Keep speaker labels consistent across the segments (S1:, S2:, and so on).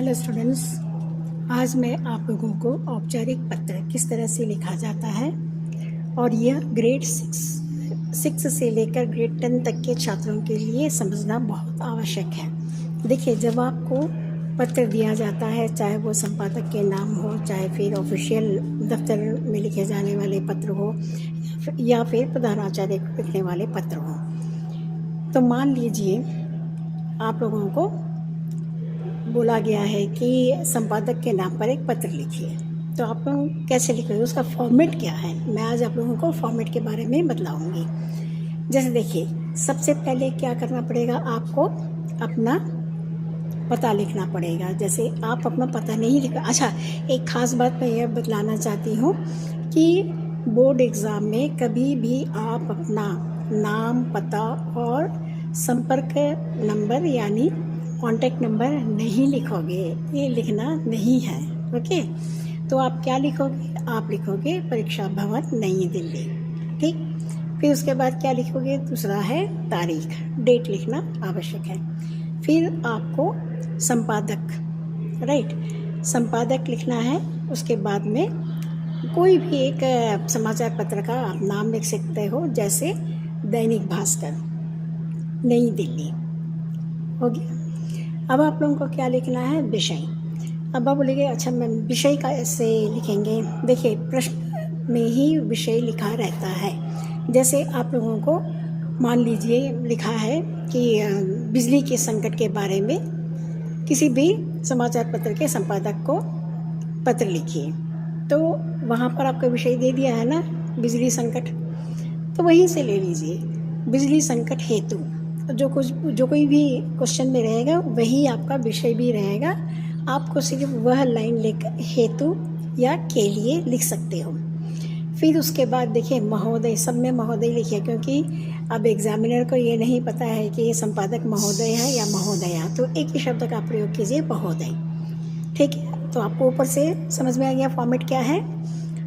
S1: Hello students, आज मैं आप लोगों को औपचारिक पत्र किस तरह से लिखा जाता है और यह ग्रेड 6 से लेकर ग्रेड 10 तक के छात्रों के लिए समझना बहुत आवश्यक है। देखिए, जब आपको पत्र दिया जाता है, चाहे वो संपादक के नाम हो, चाहे फिर ऑफिशियल दफ्तर में लिखे जाने वाले पत्र हो या फिर प्रधानाचार्य को लिखने वाले पत्र हो, तो मान लीजिए आप लोगों को बोला गया है कि संपादक के नाम पर एक पत्र लिखिए, तो आप लोग कैसे लिखोगे, उसका फॉर्मेट क्या है, मैं आज आप लोगों को फॉर्मेट के बारे में बतलाऊंगी। जैसे देखिए, सबसे पहले क्या करना पड़ेगा, आपको अपना पता लिखना पड़ेगा। जैसे आप अपना पता नहीं लिखा, अच्छा एक ख़ास बात मैं यह बतलाना चाहती हूँ कि बोर्ड एग्ज़ाम में कभी भी आप अपना नाम, पता और संपर्क नंबर यानी कॉन्टैक्ट नंबर नहीं लिखोगे, ये लिखना नहीं है। ओके, तो आप क्या लिखोगे, आप लिखोगे परीक्षा भवन नई दिल्ली। ठीक, फिर उसके बाद क्या लिखोगे, दूसरा है तारीख, डेट लिखना आवश्यक है। फिर आपको संपादक, राइट, संपादक लिखना है। उसके बाद में कोई भी एक समाचार पत्र का आप नाम लिख सकते हो, जैसे दैनिक भास्कर, नई दिल्ली, हो गया। अब आप लोगों को क्या लिखना है, विषय। अब आप बोलेंगे अच्छा मैम विषय का ऐसे लिखेंगे। देखिए, प्रश्न में ही विषय लिखा रहता है। जैसे आप लोगों को मान लीजिए लिखा है कि बिजली के संकट के बारे में किसी भी समाचार पत्र के संपादक को पत्र लिखिए, तो वहाँ पर आपका विषय दे दिया है ना, बिजली संकट, तो वहीं से ले लीजिए बिजली संकट हेतु। जो कोई भी क्वेश्चन में रहेगा वही आपका विषय भी रहेगा। आपको सिर्फ वह लाइन लेकर हेतु या के लिए लिख सकते हो। फिर उसके बाद देखिए महोदय, सब में महोदय लिखिए, क्योंकि अब एग्जामिनर को ये नहीं पता है कि ये संपादक महोदय है या महोदया, तो एक ही शब्द का प्रयोग कीजिए, महोदय। ठीक है, तो आपको ऊपर से समझ में आ गया फॉर्मेट क्या है।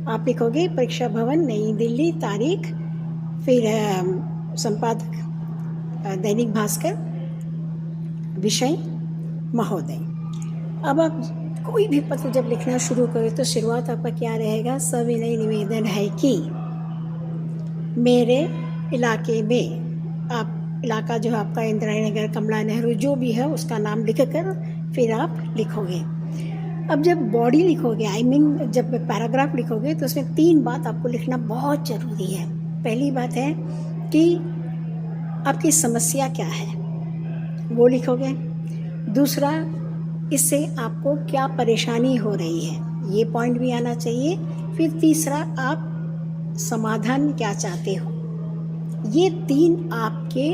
S1: आप लिखोगे परीक्षा भवन नई दिल्ली, तारीख, फिर संपादक दैनिक भास्कर, विषय महोदय। अब आप कोई भी पत्र जब लिखना शुरू करें तो शुरुआत आपका क्या रहेगा, सविनय निवेदन है कि मेरे इलाके में, आप इलाका जो है आपका इंदिरा नगर, कमला नेहरू, जो भी है उसका नाम लिख कर फिर आप लिखोगे। अब जब बॉडी लिखोगे, जब पैराग्राफ लिखोगे, तो उसमें 3 बात आपको लिखना बहुत ज़रूरी है। पहली बात है कि आपकी समस्या क्या है, वो लिखोगे। दूसरा, इससे आपको क्या परेशानी हो रही है, ये पॉइंट भी आना चाहिए। फिर तीसरा, आप समाधान क्या चाहते हो। ये 3 आपके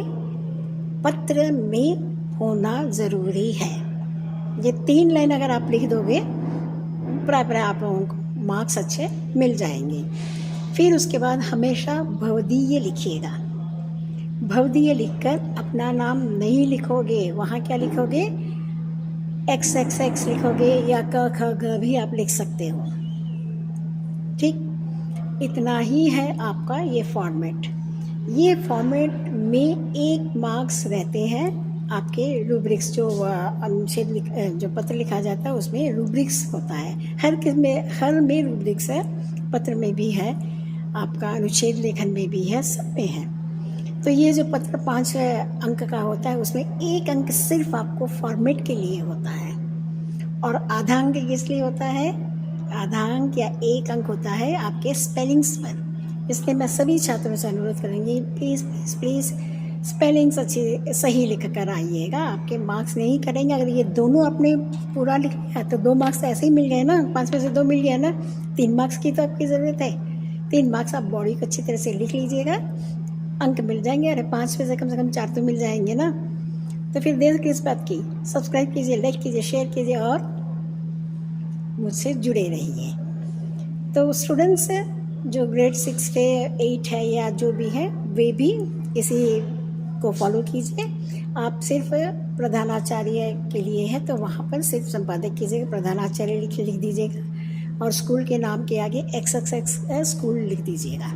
S1: पत्र में होना ज़रूरी है। ये 3 लाइन अगर आप लिख दोगे, प्राय आप लोगों को मार्क्स अच्छे मिल जाएंगे। फिर उसके बाद हमेशा भवदीय लिखिएगा। भवदीय लिखकर अपना नाम नहीं लिखोगे, वहाँ क्या लिखोगे, XXX लिखोगे, या क ख ग भी आप लिख सकते हो। ठीक, इतना ही है आपका ये फॉर्मेट। ये फॉर्मेट में 1 मार्क्स रहते हैं आपके रूब्रिक्स, जो अनुच्छेद जो पत्र लिखा जाता है उसमें रूब्रिक्स होता है। हर में रूब्रिक्स है, पत्र में भी है, आपका अनुच्छेद लेखन में भी है, सब में है। तो ये जो पत्र 5 अंक का होता है, उसमें 1 अंक सिर्फ आपको फॉर्मेट के लिए होता है, और आधा अंक इसलिए होता है, आधा अंक या 1 अंक होता है आपके स्पेलिंग्स पर। इसलिए मैं सभी छात्रों से अनुरोध करूँगी, प्लीज़ स्पेलिंग्स सही लिख कर आइएगा। आपके मार्क्स नहीं करेंगे। अगर ये दोनों आपने पूरा लिख लिया तो 2 मार्क्स ऐसे ही मिल गए ना, 5 में से 2 मिल गया ना, 3 मार्क्स की तो आपकी ज़रूरत है। 3 मार्क्स आप बॉडी को अच्छी तरह से लिख लीजिएगा, अंक मिल जाएंगे। अरे 5 में से कम 4 तो मिल जाएंगे ना। तो फिर देर किस बात की, सब्सक्राइब कीजिए, लाइक कीजिए, शेयर कीजिए और मुझसे जुड़े रहिए। तो स्टूडेंट्स जो ग्रेड 6 के 8 है या जो भी है, वे भी इसी को फॉलो कीजिए। आप सिर्फ प्रधानाचार्य के लिए है तो वहाँ पर सिर्फ संपादक कीजिएगा, प्रधानाचार्य लिख दीजिएगा, और स्कूल के नाम के आगे XXX स्कूल लिख दीजिएगा।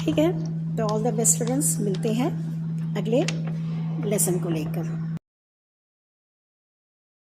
S1: ठीक है, तो ऑल द बेस्ट स्टूडेंट्स, मिलते हैं अगले लेसन को लेकर।